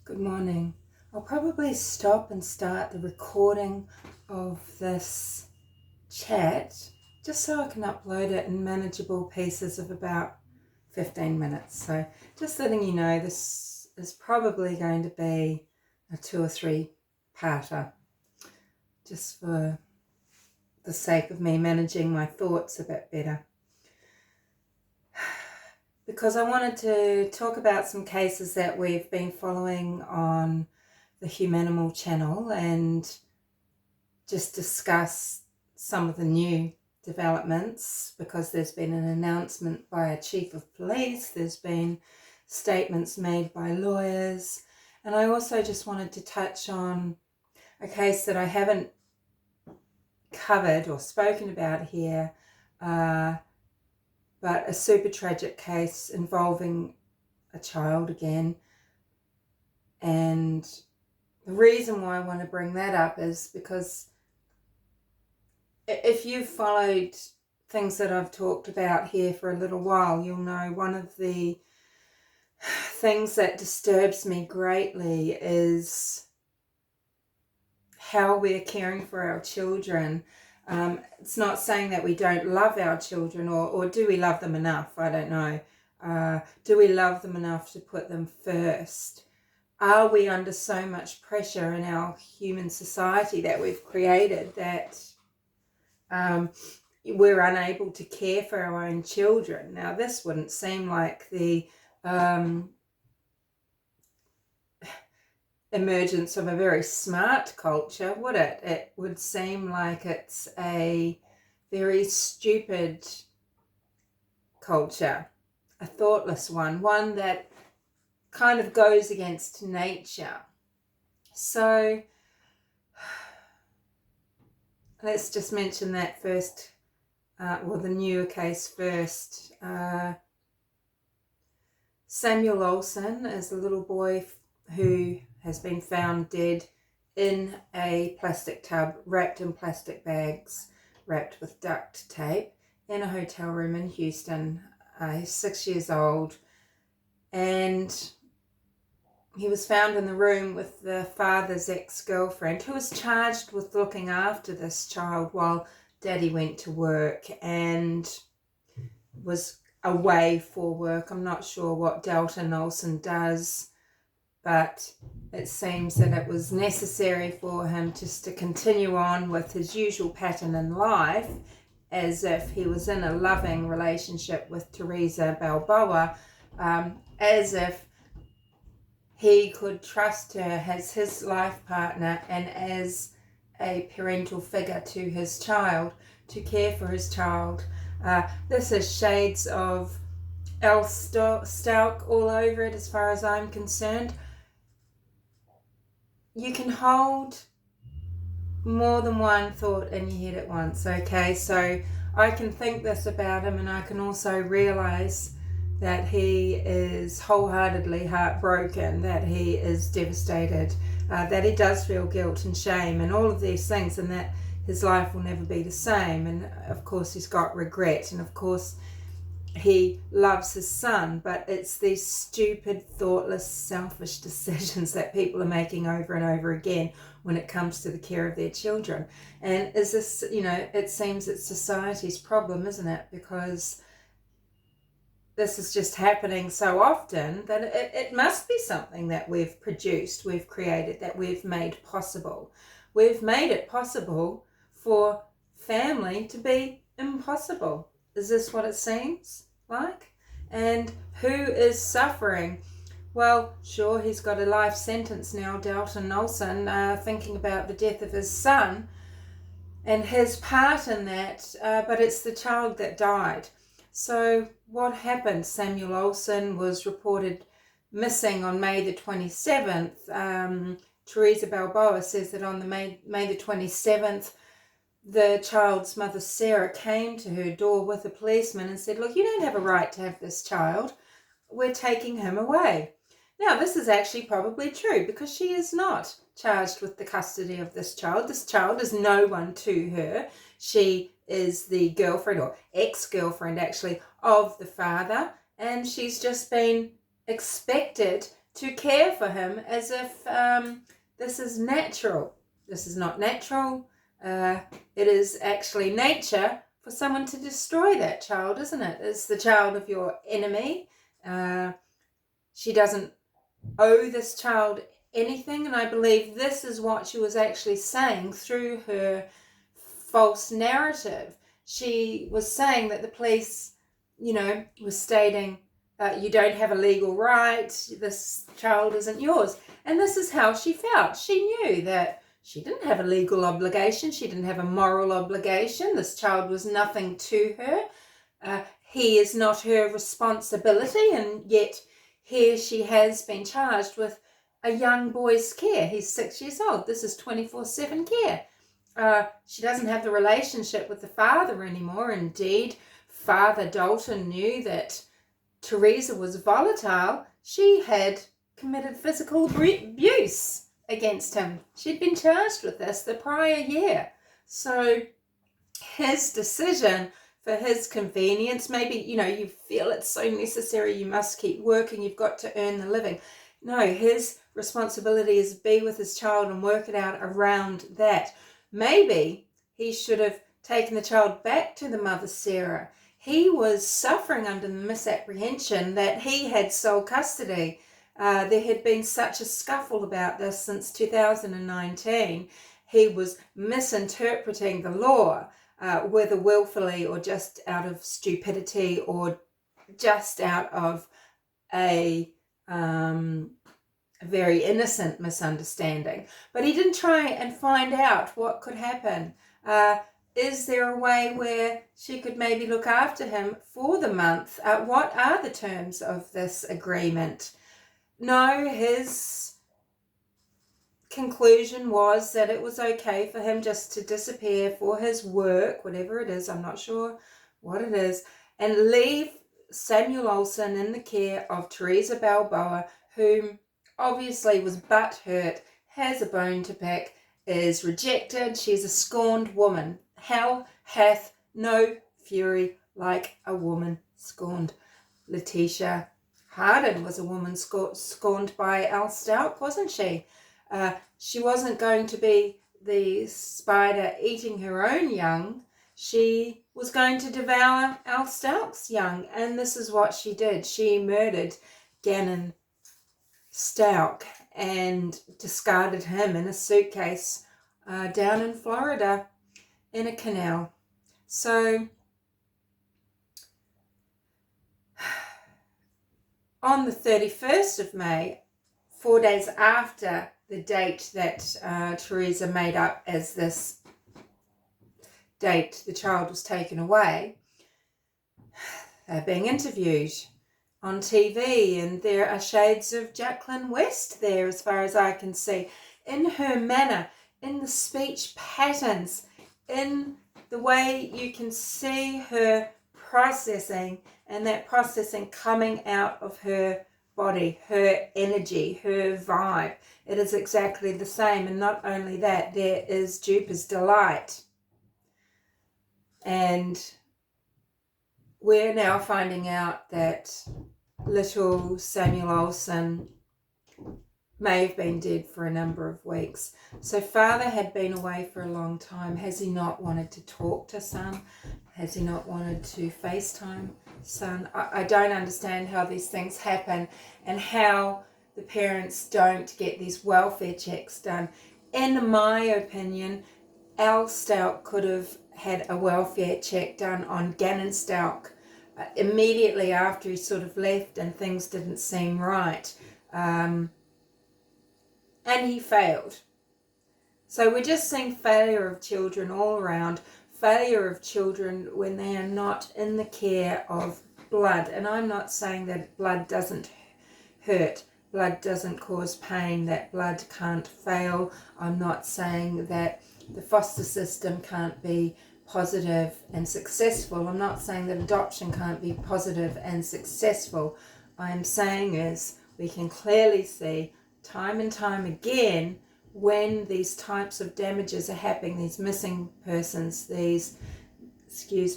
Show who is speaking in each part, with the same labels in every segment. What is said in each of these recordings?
Speaker 1: Good morning. I'll probably stop and start the recording of this chat just so I can upload it in manageable pieces of about 15 minutes. So just letting you know, this is probably going to be a 2 or 3 parter, just for the sake of me managing my thoughts a bit better. Because I wanted to talk about some cases that we've been following on the Humanimal channel and just discuss some of the new developments, because there's been an announcement by a chief of police, there's been statements made by lawyers, and I also just wanted to touch on a case that I haven't covered or spoken about here, but a super tragic case involving a child again. And the reason why I want to bring that up is because if you've followed things that I've talked about here for a little while, you'll know one of the things that disturbs me greatly is how we're caring for our children. It's not saying that we don't love our children, or do we love them enough? I don't know. Do we love them enough to put them first? Are we under so much pressure in our human society that we've created that we're unable to care for our own children? Now, this wouldn't seem like the emergence of a very smart culture, would it? It would seem like it's a very stupid culture, a thoughtless one that kind of goes against nature. So let's just mention that first, the newer case first. Samuel Olson is a little boy who has been found dead in a plastic tub, wrapped in plastic bags, wrapped with duct tape, in a hotel room in Houston. He's 6 years old, and he was found in the room with the father's ex-girlfriend, who was charged with looking after this child while daddy went to work and was away for work. I'm not sure what Dalton Olson does, but it seems that it was necessary for him just to continue on with his usual pattern in life, as if he was in a loving relationship with Theresa Balboa, as if he could trust her as his life partner and as a parental figure to his child, to care for his child. This is shades of El Stalk all over it, as far as I'm concerned. You can hold more than one thought in your head at once, okay? So I can think this about him, and I can also realize that he is wholeheartedly heartbroken, that he is devastated, that he does feel guilt and shame and all of these things, and that his life will never be the same. And of course he's got regret, and of course he loves his son, but it's these stupid, thoughtless, selfish decisions that people are making over and over again when it comes to the care of their children. And is this, it seems it's society's problem, isn't it? Because this is just happening so often that it must be something that we've produced, we've created, that we've made possible. We've made it possible for family to be impossible. Is this what it seems like? And who is suffering? Well, sure, he's got a life sentence now, Dalton Olson, thinking about the death of his son and his part in that, but it's the child that died. So what happened? Samuel Olson was reported missing on May the 27th. Theresa Balboa says that on the May the 27th, the child's mother, Sarah, came to her door with a policeman and said, look, you don't have a right to have this child. We're taking him away. Now, this is actually probably true, because she is not charged with the custody of this child. This child is no one to her. She is the girlfriend, or ex-girlfriend actually, of the father, and she's just been expected to care for him as if this is natural. This is not natural. It is actually nature for someone to destroy that child, isn't it? It's the child of your enemy. She doesn't owe this child anything, and I believe this is what she was actually saying through her false narrative. She was saying that the police, was stating, you don't have a legal right, this child isn't yours. And this is how she felt. She knew that she didn't have a legal obligation, she didn't have a moral obligation, this child was nothing to her. He is not her responsibility, and yet here she has been charged with a young boy's care. He's 6 years old. This is 24/7 care. She doesn't have the relationship with the father anymore. Indeed, Father Dalton knew that Theresa was volatile. She had committed physical abuse against him. She'd been charged with this the prior year. So his decision, for his convenience, maybe, you feel it's so necessary, you must keep working, you've got to earn the living. No, his responsibility is to be with his child and work it out around that. Maybe he should have taken the child back to the mother, Sarah. He was suffering under the misapprehension that he had sole custody. There had been such a scuffle about this since 2019. He was misinterpreting the law, whether willfully or just out of stupidity or just out of a very innocent misunderstanding. But he didn't try and find out what could happen. Is there a way where she could maybe look after him for the month? What are the terms of this agreement? No, his conclusion was that it was okay for him just to disappear for his work, whatever it is, I'm not sure what it is, and leave Samuel Olson in the care of Theresa Balboa, whom obviously was butthurt, has a bone to pick, is rejected. She's a scorned woman. Hell hath no fury like a woman scorned. Letitia Harden was a woman scorned by Al Stout, wasn't she? She wasn't going to be the spider eating her own young. She was going to devour Al Stout's young, and this is what she did. She murdered Gannon Stout and discarded him in a suitcase down in Florida in a canal. So on the 31st of May, 4 days after the date that Theresa made up as this date the child was taken away, they're being interviewed on TV, and there are shades of Jacqueline West there as far as I can see, in her manner, in the speech patterns, in the way you can see her processing, and that processing coming out of her body, her energy, her vibe. It is exactly the same. And not only that, there is Jupiter's delight. And we're now finding out that little Samuel Olson may have been dead for a number of weeks. So father had been away for a long time. Has he not wanted to talk to son? Has he not wanted to FaceTime son? I don't understand how these things happen and how the parents don't get these welfare checks done. In my opinion, Al Stout could have had a welfare check done on Gannon Stout immediately after he sort of left and things didn't seem right. And he failed. So we're just seeing failure of children all around, failure of children when they are not in the care of blood. And I'm not saying that blood doesn't hurt, blood doesn't cause pain, that blood can't fail. I'm not saying that the foster system can't be positive and successful. I'm not saying that adoption can't be positive and successful. I'm saying is we can clearly see time and time again when these types of damages are happening, these missing persons, these,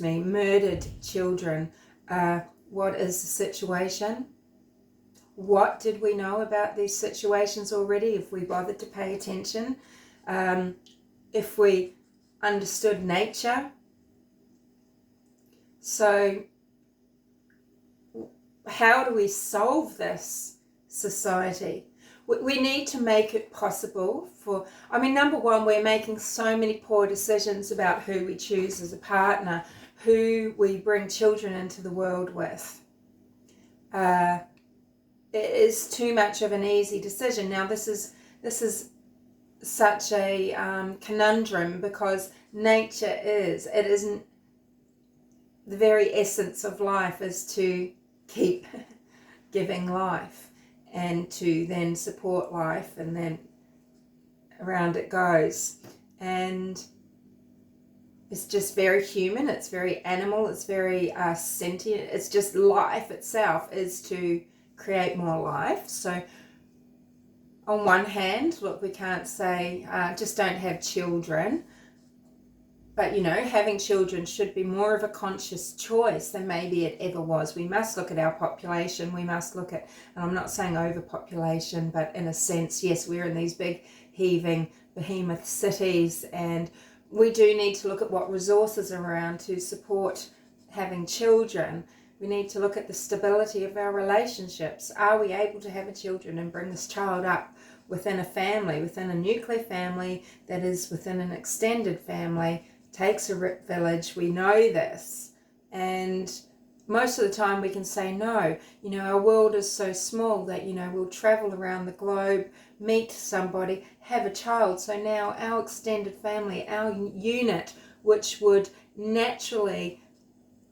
Speaker 1: murdered children, what is the situation? What did we know about these situations already, if we bothered to pay attention? If we understood nature? So how do we solve this society? We need to make it possible for, I mean, number one, we're making so many poor decisions about who we choose as a partner, who we bring children into the world with. It is too much of an easy decision. Now, this is such a conundrum, because nature it isn't, the very essence of life is to keep giving life and to then support life, and then around it goes. And it's just very human, it's very animal, it's very sentient. It's just life itself is to create more life. So on one hand, look, we can't say just don't have children, but having children should be more of a conscious choice than maybe it ever was. We must look at our population, we must look at, and I'm not saying overpopulation, but in a sense, yes, we're in these big heaving behemoth cities, and we do need to look at what resources are around to support having children. We need to look at the stability of our relationships. Are we able to have children and bring this child up within a family, within a nuclear family that is within an extended family? Takes a rip village, we know this, and most of the time we can say no. Our world is so small that we'll travel around the globe, meet somebody, have a child. So now our extended family, our unit, which would naturally,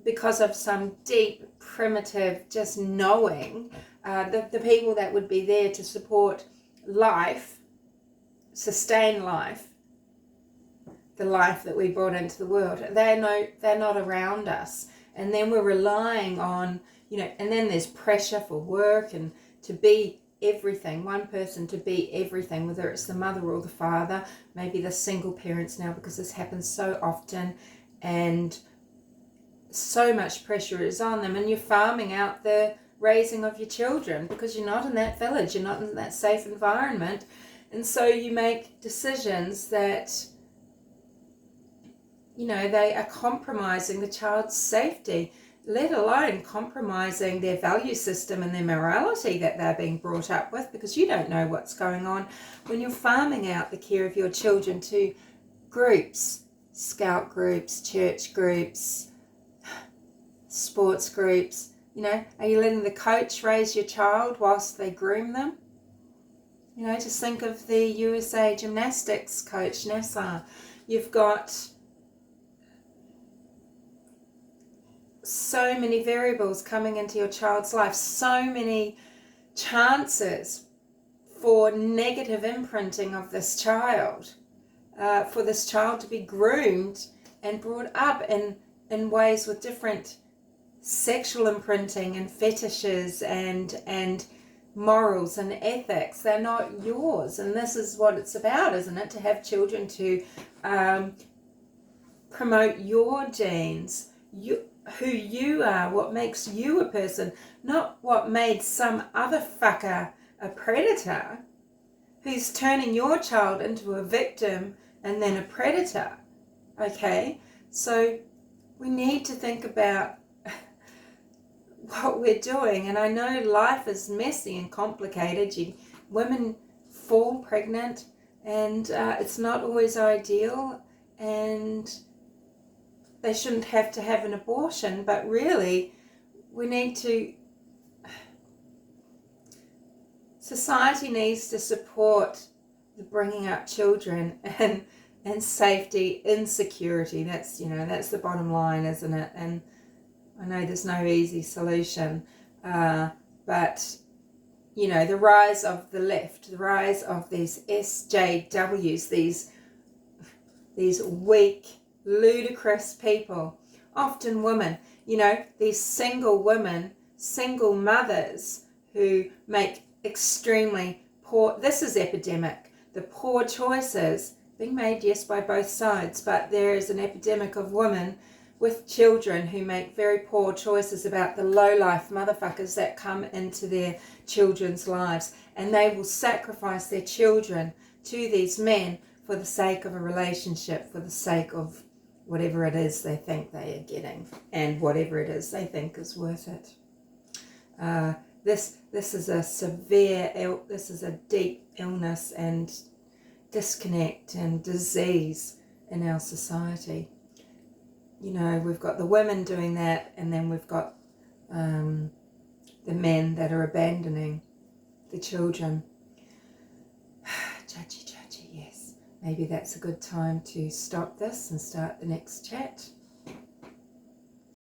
Speaker 1: because of some deep primitive just knowing, the people that would be there to support life, sustain life, the life that we brought into the world, they're not around us. And then we're relying on, and then there's pressure for work and to be everything, one person to be everything, whether it's the mother or the father, maybe the single parents now, because this happens so often, and so much pressure is on them, and you're farming out the raising of your children because you're not in that village, you're not in that safe environment. And so you make decisions that they are compromising the child's safety, let alone compromising their value system and their morality that they're being brought up with, because you don't know what's going on when you're farming out the care of your children to groups, scout groups, church groups, sports groups. Are you letting the coach raise your child whilst they groom them? Just think of the USA gymnastics coach, Nassar. You've got so many variables coming into your child's life, so many chances for negative imprinting of this child, for this child to be groomed and brought up in ways with different sexual imprinting and fetishes and morals and ethics. They're not yours. And this is what it's about, isn't it? To have children to promote your genes, who you are, what makes you a person, not what made some other fucker a predator who's turning your child into a victim and then a predator. Okay? So we need to think about what we're doing. And I know life is messy and complicated. Women fall pregnant, and it's not always ideal, and they shouldn't have to have an abortion, but really we need to, society needs to support the bringing up children and safety in security. That's the bottom line, isn't it? And I know there's no easy solution, but the rise of the left, the rise of these SJWs, these weak, ludicrous people, often women, these single women, single mothers who make extremely poor, this is epidemic, the poor choices being made, yes, by both sides, but there is an epidemic of women with children who make very poor choices about the low-life motherfuckers that come into their children's lives, and they will sacrifice their children to these men for the sake of a relationship, for the sake of whatever it is they think they are getting, and whatever it is they think is worth it. This is a severe, this is a deep illness and disconnect and disease in our society. You know, we've got the women doing that, and then we've got the men that are abandoning the children. Judgy, yes. Maybe that's a good time to stop this and start the next chat.